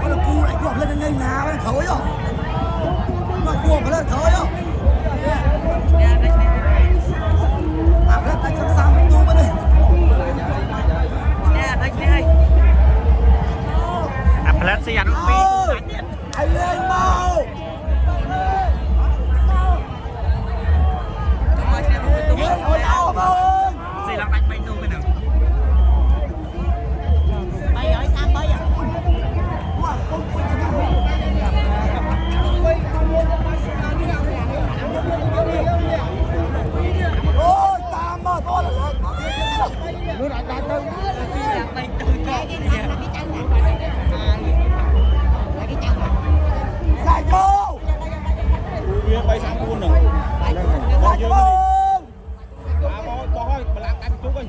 Ôi là cu lại cuộn lên ngay nhà với thối rồi. Mà cuộn lên thối rồi. À rất anh sẵn sàng tu bên đây. À plát xì ăn pi. Anh lên mau. Ôi đau mau ơi. Xì làm đánh bay tu bên nào. Bay ở sang bay à. Ôi tam mà to là lớn. Nó đã tới. Bay tu Giải vô. Bay sang buôn rồi. Giải vô. Bỏ thôi, mà làm đánh chút đi.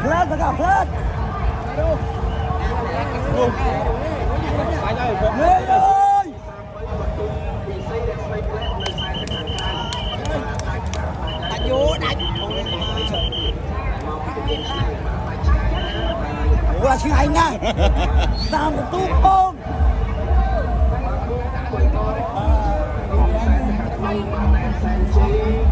Flat tất cả flat. Luôn. Phải rồi. Lên ơi. Đánh vô đánh. Ủa là chứ anh nha. Làm một tu bom. Hãy subscribe cho kênh Ghiền Mì Gõ để không bỏ lỡ những video hấp dẫn.